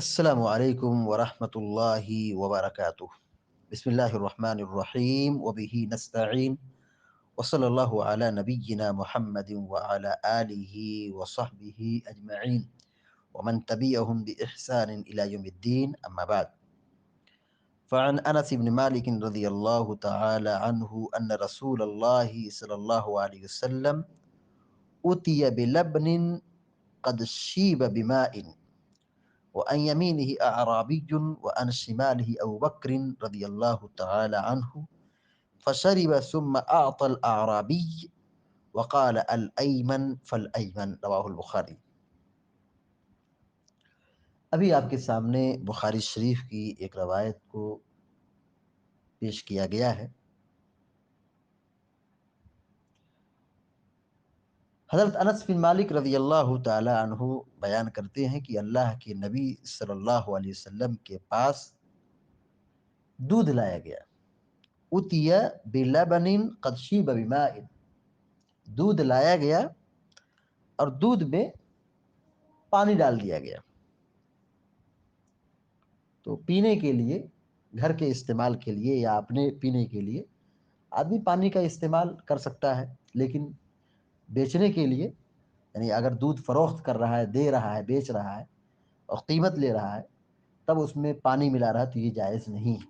السلام علیکم ورحمۃ اللہ وبرکاتہ۔ بسم اللہ الرحمن الرحیم وبہ نستعین وصلی اللہ علی نبینا محمد وعلی آلہ وصحبہ اجمعین ومن تبعهم بإحسان إلى يوم الدين أما بعد، فعن أنس بن مالك رضي الله تعالى عنه أن رسول الله صلى الله عليه وسلم أتي بلبن قد شيب بماء، وعن يمينه أعرابي وعن شماله أبو بكر رضي الله تعالى عنه، فشرب ثم أعطى الأعرابي وقال الأيمن فالأيمن، رواہ البخاری۔ ابھی آپ کے سامنے بخاری شریف کی ایک روایت کو پیش کیا گیا ہے۔ حضرت انس بن مالک رضی اللہ تعالی عنہ بیان کرتے ہیں کہ اللہ کے نبی صلی اللہ علیہ وسلم کے پاس دودھ لایا گیا۔ اتیا بلبن قد شیب بماء، دودھ لایا گیا اور دودھ میں پانی ڈال دیا گیا۔ تو پینے کے لیے، گھر کے استعمال کے لیے یا اپنے پینے کے لیے آدمی پانی کا استعمال کر سکتا ہے، لیکن بیچنے کے لیے، یعنی اگر دودھ فروخت کر رہا ہے، دے رہا ہے، بیچ رہا ہے اور قیمت لے رہا ہے، تب اس میں پانی ملا رہا ہے تو یہ جائز نہیں ہے۔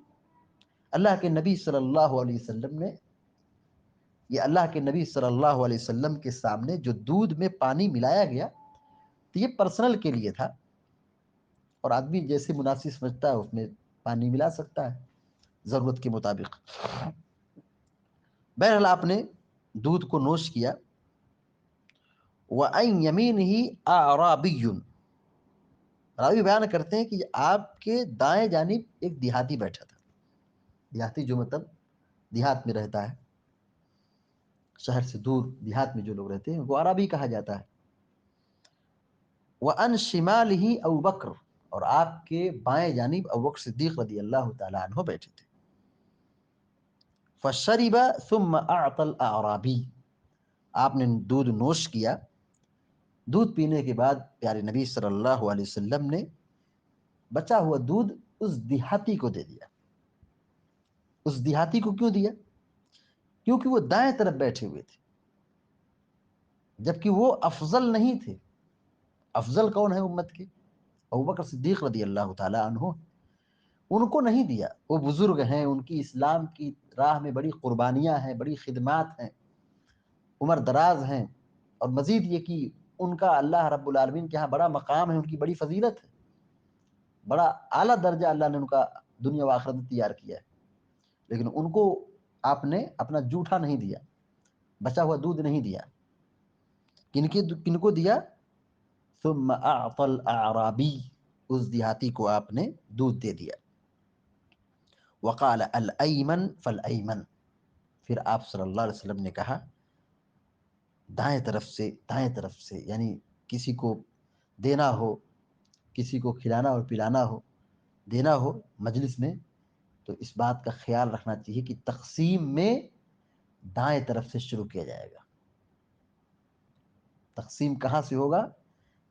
اللہ کے نبی صلی اللہ علیہ وسلم نے، یہ اللہ کے نبی صلی اللہ علیہ وسلم کے سامنے جو دودھ میں پانی ملایا گیا تو یہ پرسنل کے لیے تھا، اور آدمی جیسے مناسب سمجھتا ہے اس میں پانی ملا سکتا ہے ضرورت کے مطابق۔ بہرحال آپ نے دودھ کو نوش کیا۔ وَعَنْ يَمِينِهِ أَعْرَابِيٌّ، راوی بیان کرتے ہیں کہ آپ کے دائیں جانب ایک دیہاتی بیٹھا تھا۔ دیہاتی جو مطلب دیہات میں رہتا ہے، شہر سے دور دیہات میں جو لوگ رہتے ہیں وہ عربی کہا جاتا ہے۔ وَعَنْ شِمَالِهِ أَبُو بَكْرَ، اور آپ کے بائیں جانب ابوبکر صدیق رضی اللہ تعالیٰ عنہ بیٹھے تھے۔ فَشَرِبَ ثُمَّ أَعْطَى الْأَعْرَابِي، آپ نے دودھ نوش کیا۔ دودھ پینے کے بعد پیارے نبی صلی اللہ علیہ وسلم نے بچا ہوا دودھ اس دیہاتی کو دے دیا۔ اس دیہاتی کو کیوں دیا؟ کیونکہ وہ دائیں طرف بیٹھے ہوئے تھے، جبکہ وہ افضل نہیں تھے۔ افضل کون ہے امت کے؟ ابوبکر صدیق رضی اللہ تعالیٰ عنہ۔ ان کو نہیں دیا، وہ بزرگ ہیں، ان کی اسلام کی راہ میں بڑی قربانیاں ہیں، بڑی خدمات ہیں، عمر دراز ہیں، اور مزید یہ کہ ان کا اللہ رب العالمین کے ہاں بڑا مقام ہے، ان کی بڑی فضیلت ہے، بڑا اعلیٰ درجہ اللہ نے ان کا دنیا و آخرت میں تیار کیا ہے، لیکن ان کو آپ نے اپنا جوٹھا نہیں دیا، بچا ہوا دودھ نہیں دیا۔ کن کو دیا؟ ثم اعطى الاعرابی، اس دیہاتی کو آپ نے دودھ دے دیا۔ وقال الایمن فالایمن، پھر آپ صلی اللہ علیہ وسلم نے کہا دائیں طرف سے، یعنی کسی کو دینا ہو، کسی کو کھلانا اور پلانا ہو، دینا ہو مجلس میں، تو اس بات کا خیال رکھنا چاہیے کہ تقسیم میں دائیں طرف سے شروع کیا جائے گا۔ تقسیم کہاں سے ہوگا؟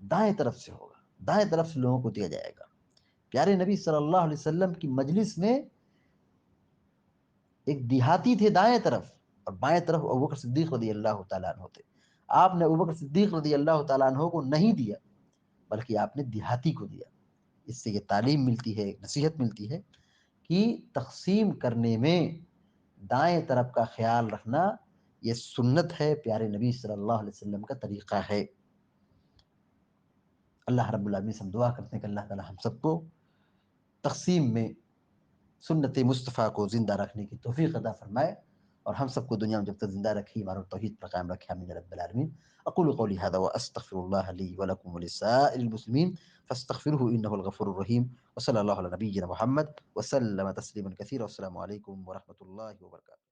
دائیں طرف سے ہوگا، دائیں طرف سے لوگوں کو دیا جائے گا۔ پیارے نبی صلی اللہ علیہ وسلم کی مجلس میں ایک دیہاتی تھے دائیں طرف، اور بائیں طرف ابوبکر صدیق رضی اللہ تعالیٰ عنہ تھے۔ آپ نے ابوبکر صدیق رضی اللہ تعالیٰ عنہ کو نہیں دیا، بلکہ آپ نے دیہاتی کو دیا۔ اس سے یہ تعلیم ملتی ہے، نصیحت ملتی ہے کہ تقسیم کرنے میں دائیں طرف کا خیال رکھنا یہ سنت ہے، پیارے نبی صلی اللہ علیہ وسلم کا طریقہ ہے۔ اللہ رب العالمین سے ہم دعا کرتے ہیں کہ اللہ تعالی ہم سب کو تقسیم میں سنت مصطفیٰ کو زندہ رکھنے کی توفیق عطا فرمائے، اور ہم سب کو دنیا میں جب تک زندہ رکھے ایمان اور توحید پر قائم رکھے، آمین رب العالمین۔ اقول قولی هذا واستغفر الله لي ولكم ولسائر المسلمين فاستغفروه انه الغفور الرحيم، وصلى الله على نبينا محمد وسلم تسليما كثيرا، والسلام عليكم ورحمة الله وبركاته۔